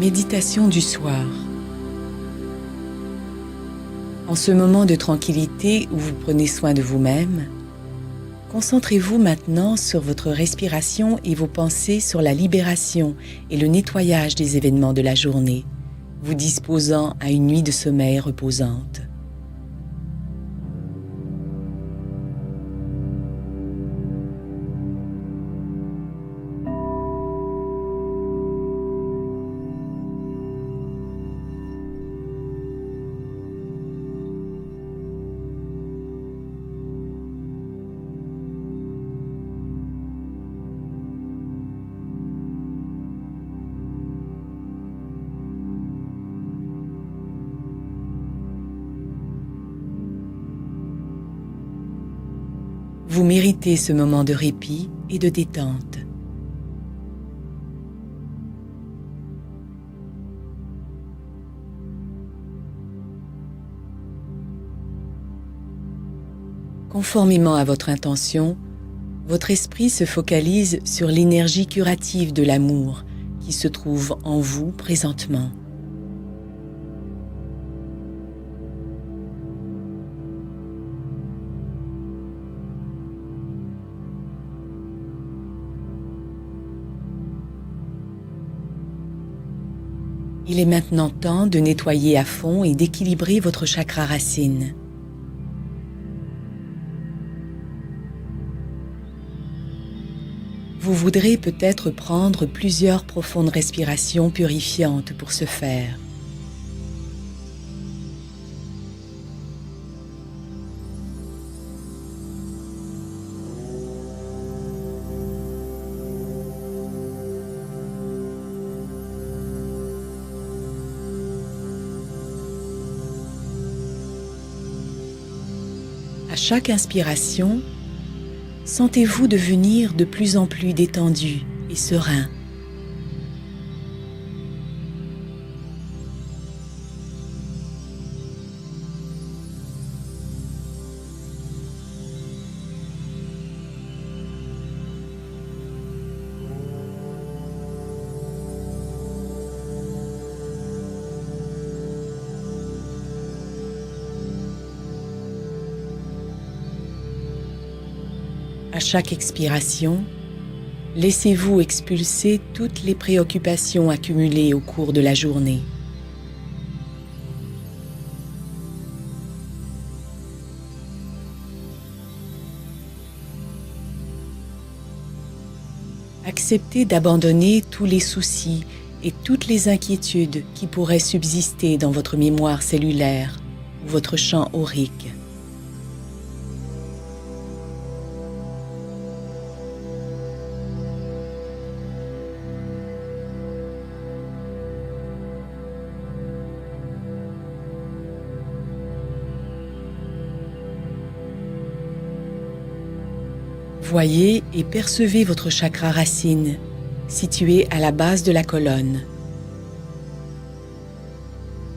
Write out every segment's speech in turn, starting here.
Méditation du soir. En ce moment de tranquillité où vous prenez soin de vous-même, concentrez-vous maintenant sur votre respiration et vos pensées sur la libération et le nettoyage des événements de la journée, vous disposant à une nuit de sommeil reposante. Vous méritez ce moment de répit et de détente. Conformément à votre intention, votre esprit se focalise sur l'énergie curative de l'amour qui se trouve en vous présentement. Il est maintenant temps de nettoyer à fond et d'équilibrer votre chakra racine. Vous voudrez peut-être prendre plusieurs profondes respirations purifiantes pour ce faire. À chaque inspiration, sentez-vous devenir de plus en plus détendu et serein. À chaque expiration, laissez-vous expulser toutes les préoccupations accumulées au cours de la journée. Acceptez d'abandonner tous les soucis et toutes les inquiétudes qui pourraient subsister dans votre mémoire cellulaire ou votre champ aurique. Voyez et percevez votre chakra racine, situé à la base de la colonne.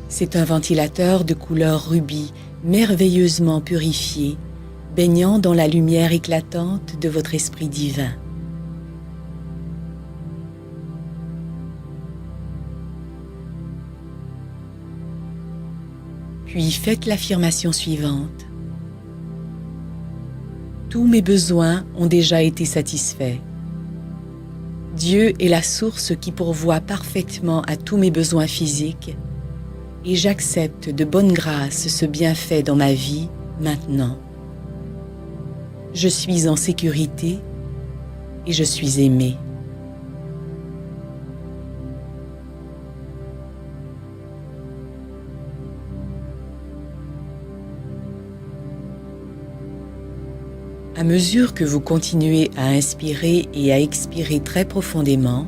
C'est un ventilateur de couleur rubis, merveilleusement purifié, baignant dans la lumière éclatante de votre esprit divin. Puis faites l'affirmation suivante. Tous mes besoins ont déjà été satisfaits. Dieu est la source qui pourvoit parfaitement à tous mes besoins physiques et j'accepte de bonne grâce ce bienfait dans ma vie maintenant. Je suis en sécurité et je suis aimé. À mesure que vous continuez à inspirer et à expirer très profondément,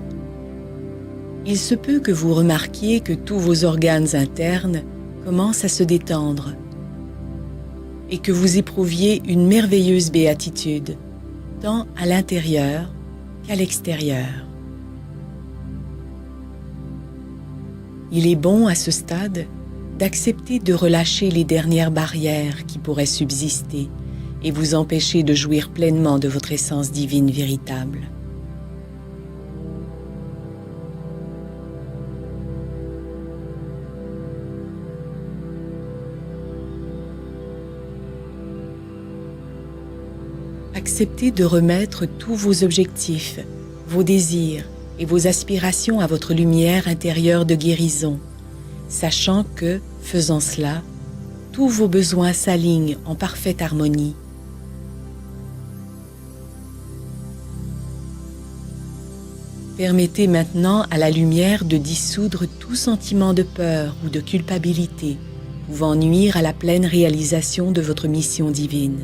il se peut que vous remarquiez que tous vos organes internes commencent à se détendre et que vous éprouviez une merveilleuse béatitude, tant à l'intérieur qu'à l'extérieur. Il est bon à ce stade d'accepter de relâcher les dernières barrières qui pourraient subsister et vous empêcher de jouir pleinement de votre essence divine véritable. Acceptez de remettre tous vos objectifs, vos désirs et vos aspirations à votre lumière intérieure de guérison, sachant que, faisant cela, tous vos besoins s'alignent en parfaite harmonie. Permettez maintenant à la lumière de dissoudre tout sentiment de peur ou de culpabilité pouvant nuire à la pleine réalisation de votre mission divine.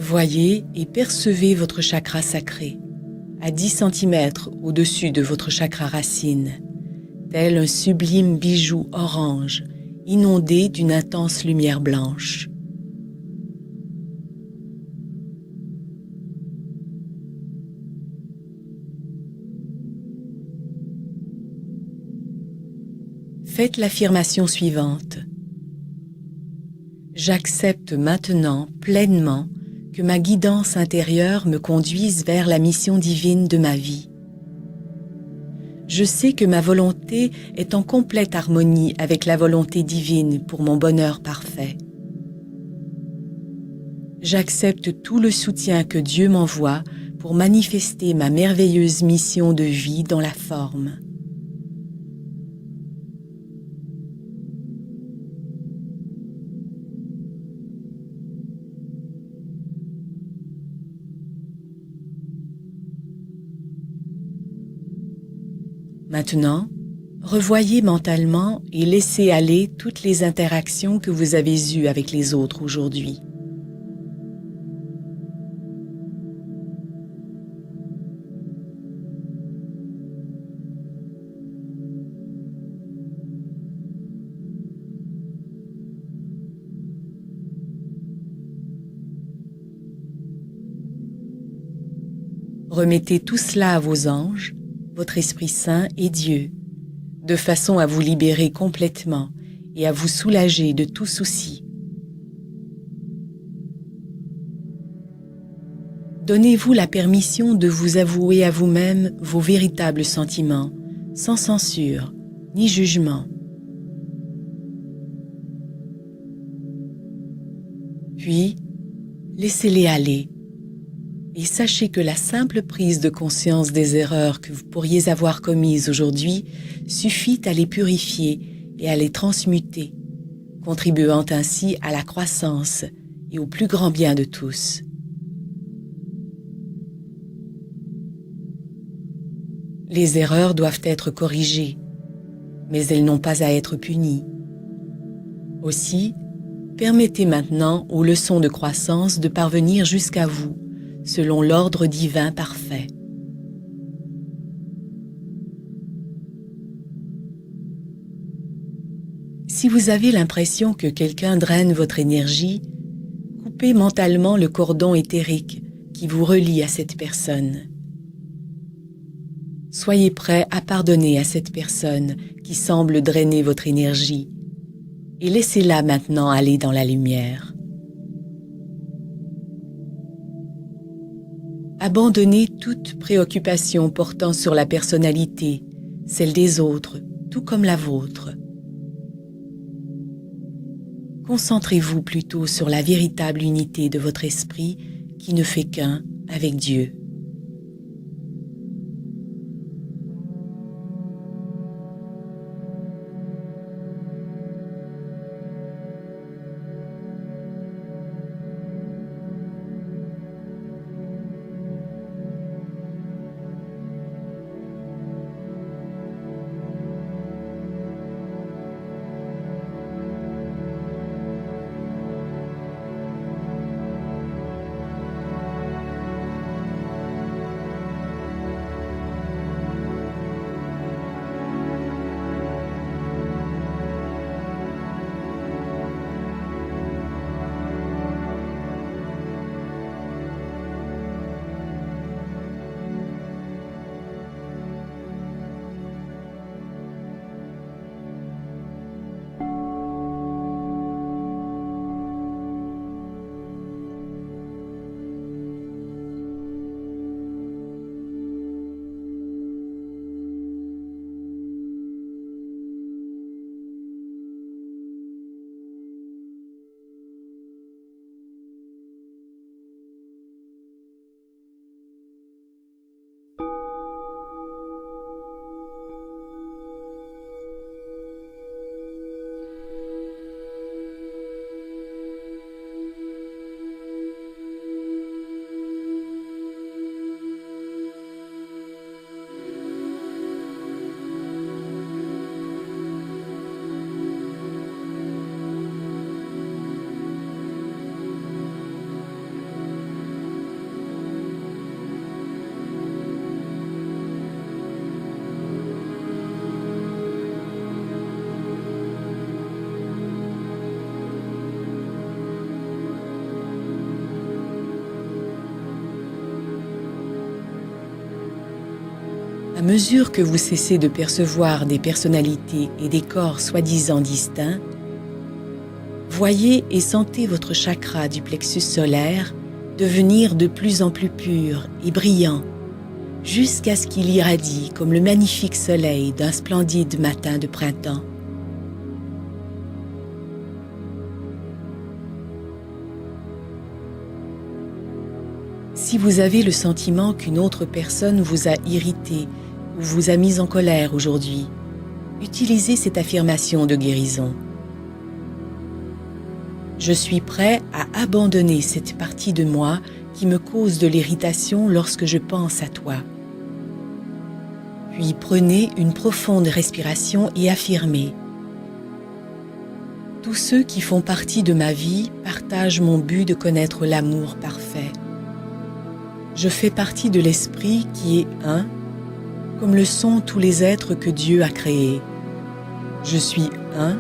Voyez et percevez votre chakra sacré, à 10 cm au-dessus de votre chakra racine, tel un sublime bijou orange, inondé d'une intense lumière blanche. Faites l'affirmation suivante. J'accepte maintenant pleinement que ma guidance intérieure me conduise vers la mission divine de ma vie. Je sais que ma volonté est en complète harmonie avec la volonté divine pour mon bonheur parfait. J'accepte tout le soutien que Dieu m'envoie pour manifester ma merveilleuse mission de vie dans la forme. Maintenant, revoyez mentalement et laissez aller toutes les interactions que vous avez eues avec les autres aujourd'hui. Remettez tout cela à vos anges, votre Esprit Saint et Dieu, de façon à vous libérer complètement et à vous soulager de tout souci. Donnez-vous la permission de vous avouer à vous-même vos véritables sentiments, sans censure ni jugement. Puis, laissez-les aller. Et sachez que la simple prise de conscience des erreurs que vous pourriez avoir commises aujourd'hui suffit à les purifier et à les transmuter, contribuant ainsi à la croissance et au plus grand bien de tous. Les erreurs doivent être corrigées. mais elles n'ont pas à être punies. Aussi, permettez maintenant aux leçons de croissance de parvenir jusqu'à vous, selon l'ordre divin parfait. Si vous avez l'impression que quelqu'un draine votre énergie, coupez mentalement le cordon éthérique qui vous relie à cette personne. Soyez prêt à pardonner à cette personne qui semble drainer votre énergie et laissez-la maintenant aller dans la lumière. Abandonnez toute préoccupation portant sur la personnalité, celle des autres, tout comme la vôtre. Concentrez-vous plutôt sur la véritable unité de votre esprit qui ne fait qu'un avec Dieu. À mesure que vous cessez de percevoir des personnalités et des corps soi-disant distincts, voyez et sentez votre chakra du plexus solaire devenir de plus en plus pur et brillant, jusqu'à ce qu'il irradie comme le magnifique soleil d'un splendide matin de printemps. Si vous avez le sentiment qu'une autre personne vous a irrité ou vous a mis en colère aujourd'hui, utilisez cette affirmation de guérison. Je suis prêt à abandonner cette partie de moi qui me cause de l'irritation lorsque je pense à toi. Puis prenez une profonde respiration et affirmez. Tous ceux qui font partie de ma vie partagent mon but de connaître l'amour parfait. Je fais partie de l'esprit qui est un, comme le sont tous les êtres que Dieu a créés. Je suis un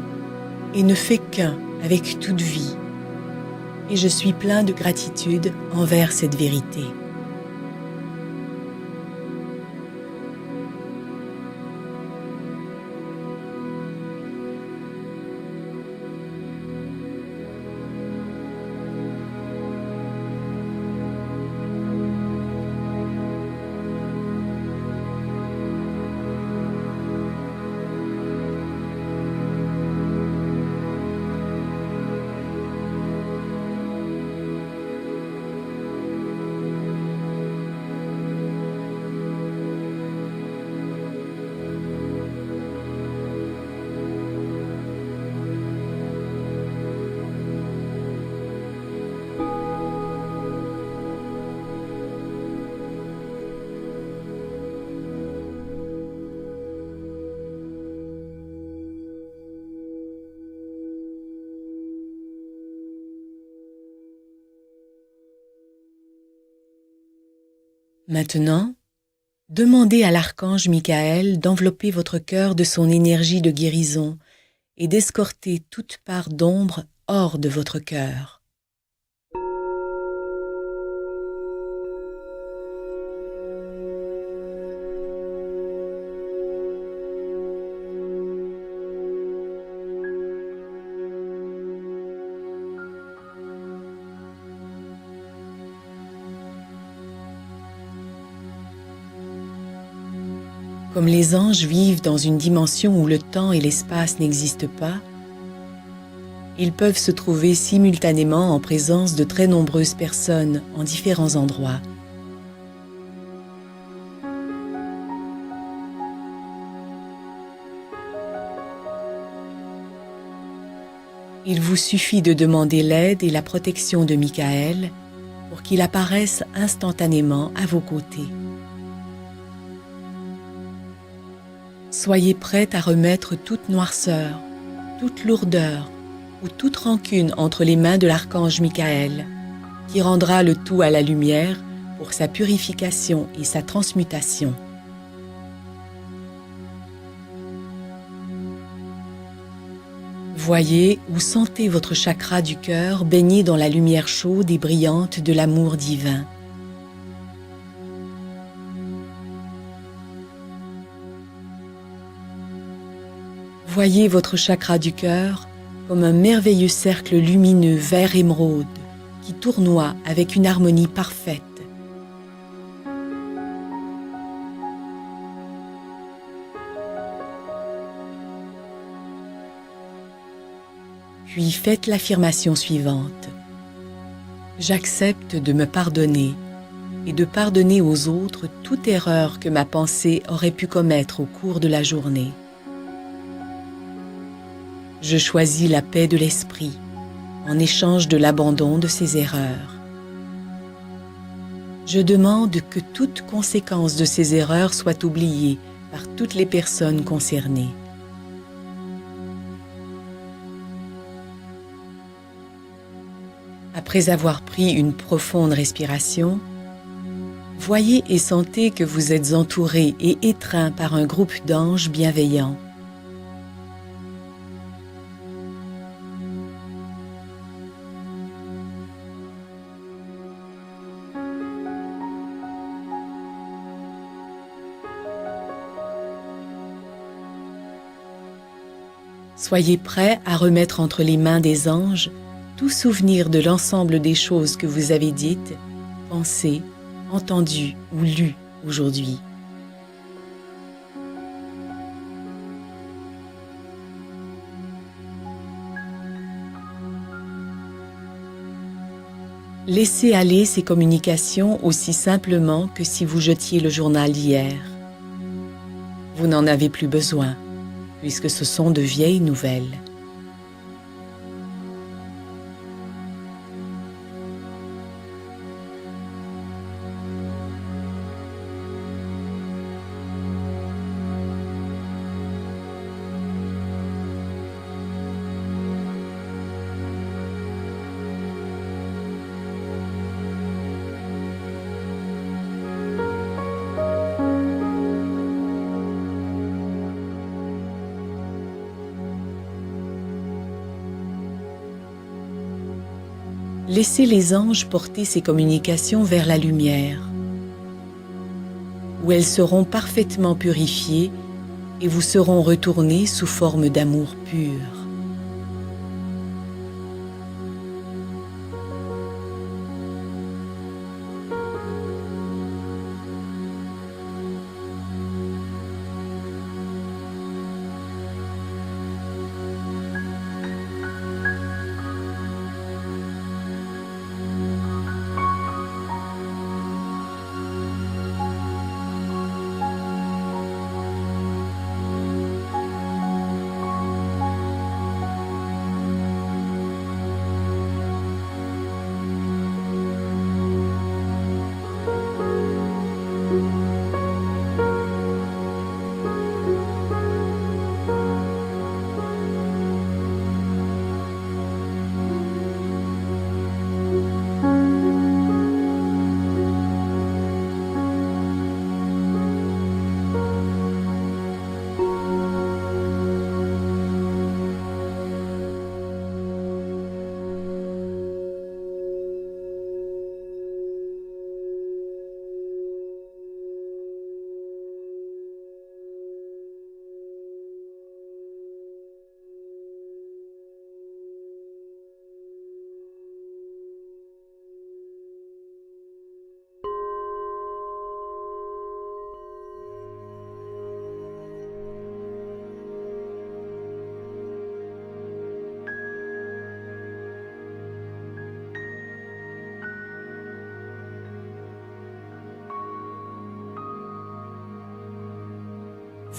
et ne fais qu'un avec toute vie. Et je suis plein de gratitude envers cette vérité. Maintenant, demandez à l'archange Michael d'envelopper votre cœur de son énergie de guérison et d'escorter toute part d'ombre hors de votre cœur. Comme les anges vivent dans une dimension où le temps et l'espace n'existent pas, ils peuvent se trouver simultanément en présence de très nombreuses personnes en différents endroits. Il vous suffit de demander l'aide et la protection de Michael pour qu'il apparaisse instantanément à vos côtés. Soyez prête à remettre toute noirceur, toute lourdeur ou toute rancune entre les mains de l'archange Michael, qui rendra le tout à la lumière pour sa purification et sa transmutation. Voyez ou sentez votre chakra du cœur baigné dans la lumière chaude et brillante de l'amour divin. Voyez votre chakra du cœur comme un merveilleux cercle lumineux vert émeraude qui tournoie avec une harmonie parfaite. Puis faites l'affirmation suivante. J'accepte de me pardonner et de pardonner aux autres toute erreur que ma pensée aurait pu commettre au cours de la journée. Je choisis la paix de l'esprit en échange de l'abandon de ces erreurs. Je demande que toute conséquence de ces erreurs soit oubliée par toutes les personnes concernées. Après avoir pris une profonde respiration, voyez et sentez que vous êtes entouré et étreint par un groupe d'anges bienveillants. Soyez prêts à remettre entre les mains des anges tout souvenir de l'ensemble des choses que vous avez dites, pensées, entendues ou lues aujourd'hui. Laissez aller ces communications aussi simplement que si vous jetiez le journal d'hier. Vous n'en avez plus besoin, puisque ce sont de vieilles nouvelles. Laissez les anges porter ces communications vers la lumière, où elles seront parfaitement purifiées et vous seront retournées sous forme d'amour pur.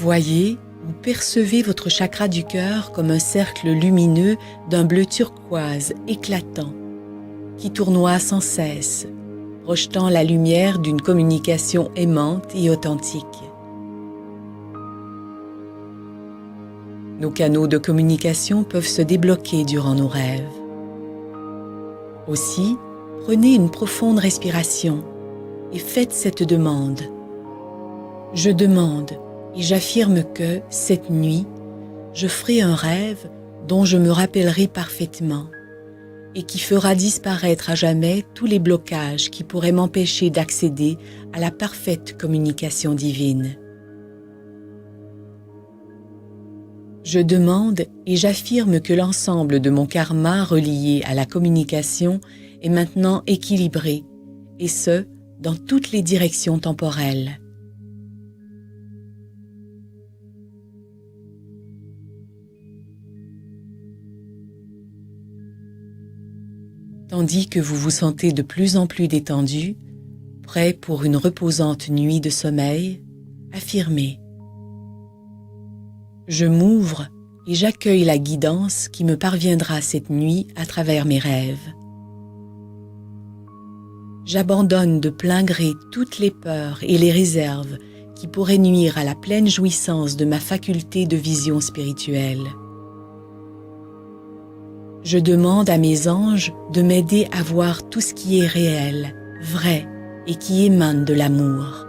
Voyez ou percevez votre chakra du cœur comme un cercle lumineux d'un bleu turquoise éclatant qui tournoie sans cesse, projetant la lumière d'une communication aimante et authentique. Nos canaux de communication peuvent se débloquer durant nos rêves. Aussi, prenez une profonde respiration et faites cette demande. Je demande et j'affirme que, cette nuit, je ferai un rêve dont je me rappellerai parfaitement et qui fera disparaître à jamais tous les blocages qui pourraient m'empêcher d'accéder à la parfaite communication divine. Je demande et j'affirme que l'ensemble de mon karma relié à la communication est maintenant équilibré, et ce, dans toutes les directions temporelles. Tandis que vous vous sentez de plus en plus détendu, prêt pour une reposante nuit de sommeil, affirmez. Je m'ouvre et j'accueille la guidance qui me parviendra cette nuit à travers mes rêves. J'abandonne de plein gré toutes les peurs et les réserves qui pourraient nuire à la pleine jouissance de ma faculté de vision spirituelle. Je demande à mes anges de m'aider à voir tout ce qui est réel, vrai et qui émane de l'amour.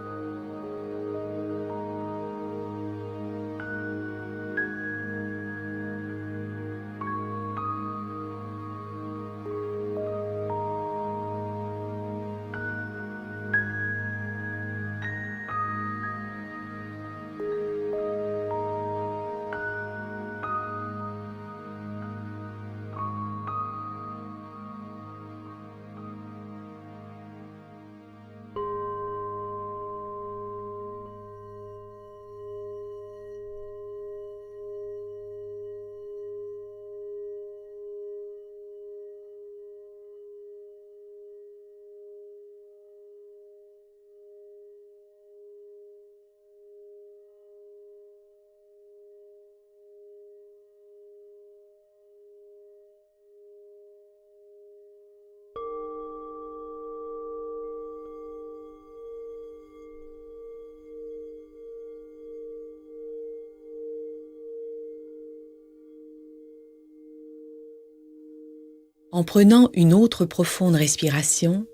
En prenant une autre profonde respiration,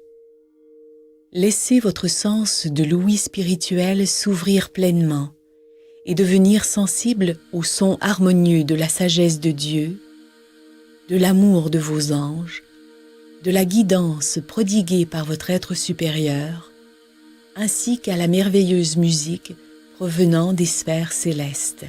laissez votre sens de l'ouïe spirituel s'ouvrir pleinement et devenir sensible au son harmonieux de la sagesse de Dieu, de l'amour de vos anges, de la guidance prodiguée par votre être supérieur, ainsi qu'à la merveilleuse musique provenant des sphères célestes.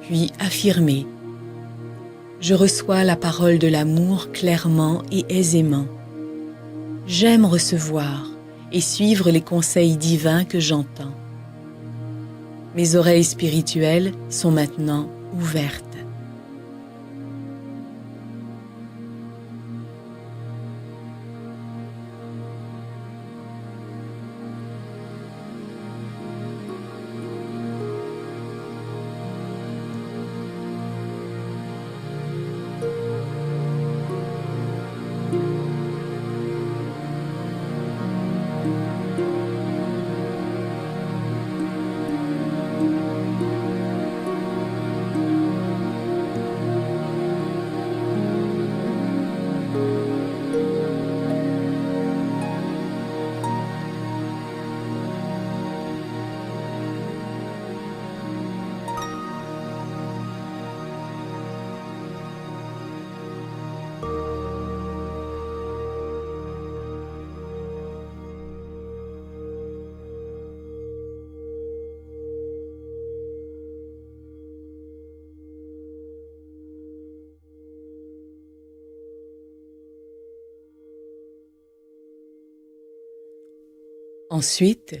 Puis affirmez. Je reçois la parole de l'amour clairement et aisément. J'aime recevoir et suivre les conseils divins que j'entends. Mes oreilles spirituelles sont maintenant ouvertes. Ensuite,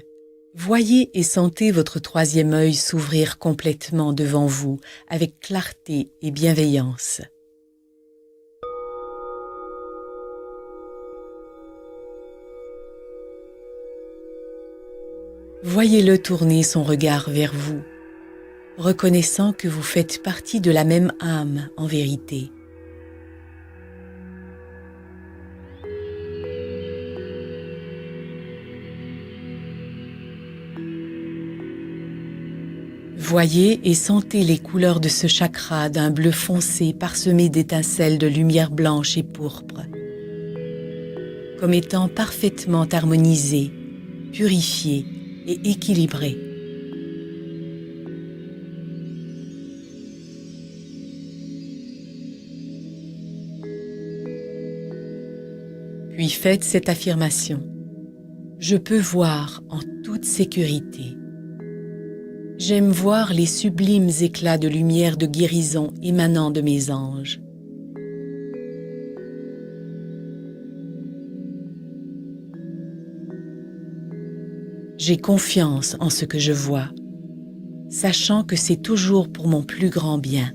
voyez et sentez votre troisième œil s'ouvrir complètement devant vous avec clarté et bienveillance. Voyez-le tourner son regard vers vous, reconnaissant que vous faites partie de la même âme en vérité. Voyez et sentez les couleurs de ce chakra d'un bleu foncé parsemé d'étincelles de lumière blanche et pourpre, comme étant parfaitement harmonisé, purifié et équilibré. Puis faites cette affirmation. Je peux voir en toute sécurité. J'aime voir les sublimes éclats de lumière de guérison émanant de mes anges. J'ai confiance en ce que je vois, sachant que c'est toujours pour mon plus grand bien.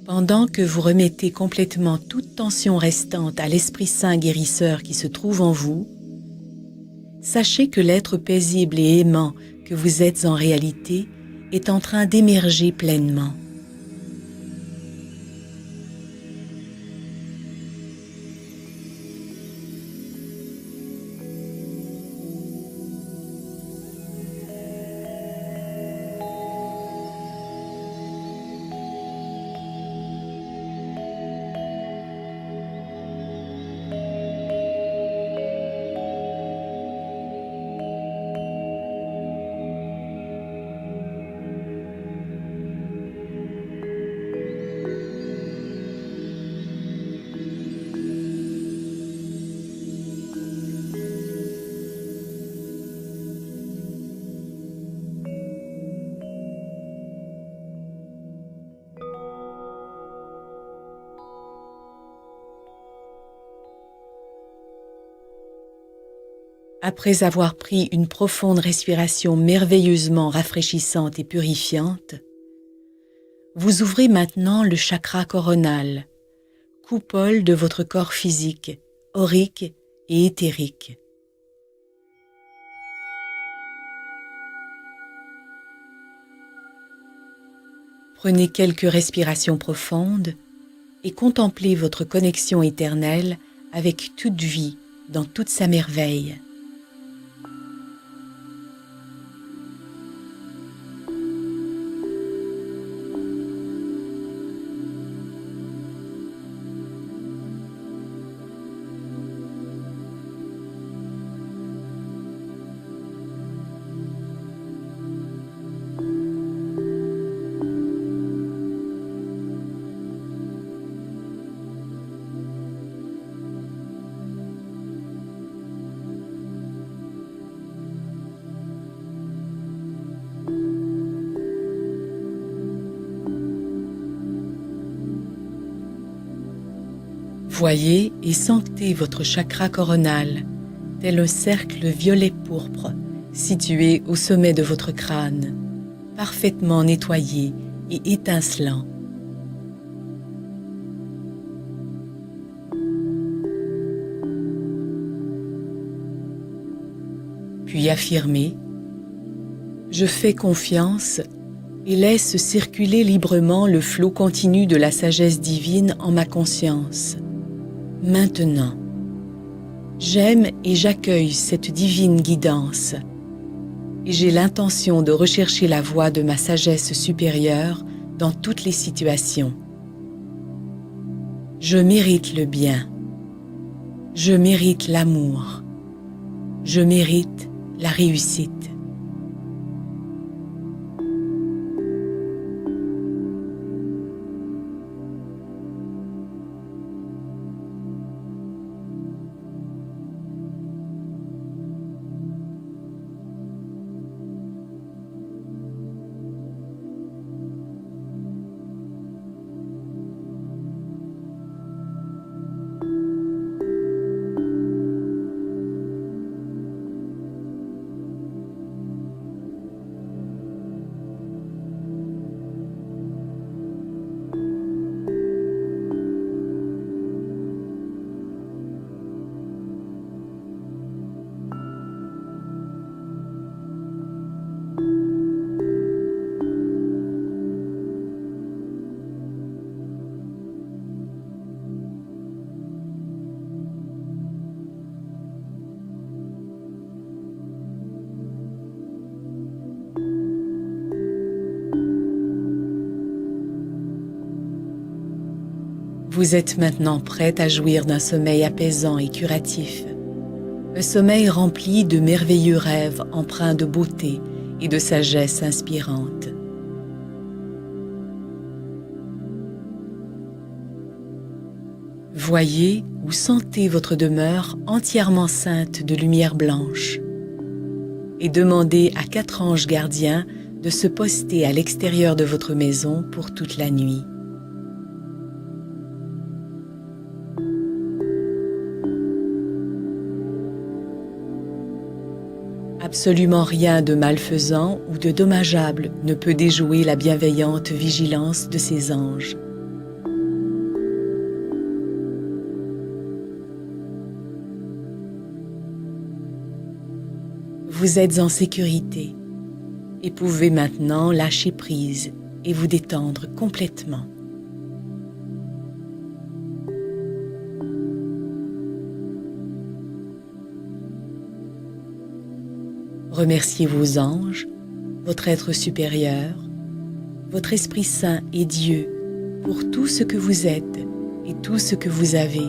Pendant que vous remettez complètement toute tension restante à l'Esprit Saint guérisseur qui se trouve en vous, sachez que l'être paisible et aimant que vous êtes en réalité est en train d'émerger pleinement. Après avoir pris une profonde respiration merveilleusement rafraîchissante et purifiante, vous ouvrez maintenant le chakra coronal, coupole de votre corps physique, aurique et éthérique. Prenez quelques respirations profondes et contemplez votre connexion éternelle avec toute vie dans toute sa merveille. Voyez et sentez votre chakra coronal, tel un cercle violet pourpre, situé au sommet de votre crâne, parfaitement nettoyé et étincelant. Puis affirmez « Je fais confiance » et laisse circuler librement le flot continu de la sagesse divine en ma conscience. Maintenant, j'aime et j'accueille cette divine guidance et j'ai l'intention de rechercher la voie de ma sagesse supérieure dans toutes les situations. Je mérite le bien, je mérite l'amour, je mérite la réussite. Vous êtes maintenant prête à jouir d'un sommeil apaisant et curatif. Un sommeil rempli de merveilleux rêves empreints de beauté et de sagesse inspirante. Voyez ou sentez votre demeure entièrement ceinte de lumière blanche et demandez à 4 anges gardiens de se poster à l'extérieur de votre maison pour toute la nuit. Absolument rien de malfaisant ou de dommageable ne peut déjouer la bienveillante vigilance de ces anges. Vous êtes en sécurité et pouvez maintenant lâcher prise et vous détendre complètement. Remerciez vos anges, votre être supérieur, votre Esprit Saint et Dieu pour tout ce que vous êtes et tout ce que vous avez.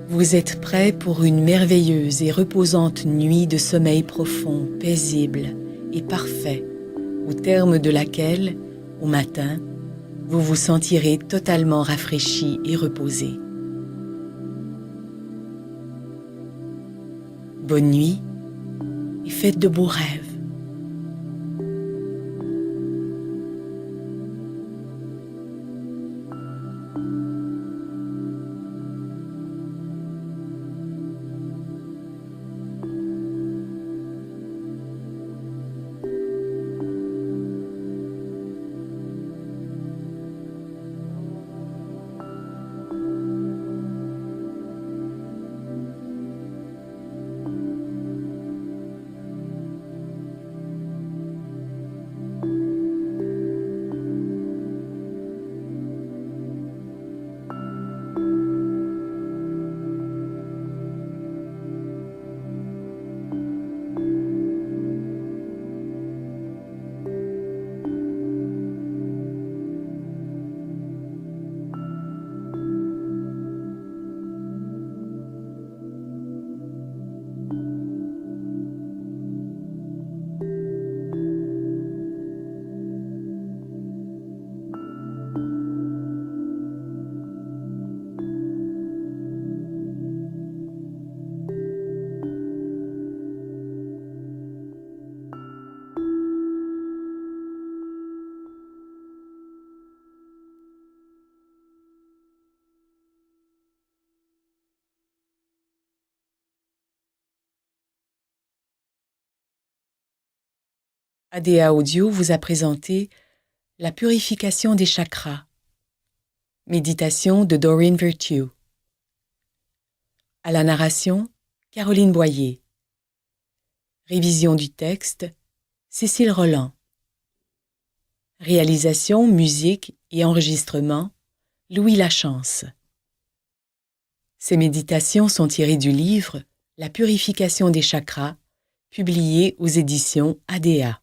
Vous êtes prêt pour une merveilleuse et reposante nuit de sommeil profond, paisible et parfait, au terme de laquelle, au matin, vous vous sentirez totalement rafraîchi et reposé. Bonne nuit et faites de beaux rêves. ADA Audio vous a présenté La purification des chakras. Méditation de Doreen Virtue. À la narration, Caroline Boyer. Révision du texte, Cécile Roland. Réalisation, musique et enregistrement, Louis Lachance. Ces méditations sont tirées du livre La purification des chakras, publié aux éditions ADA.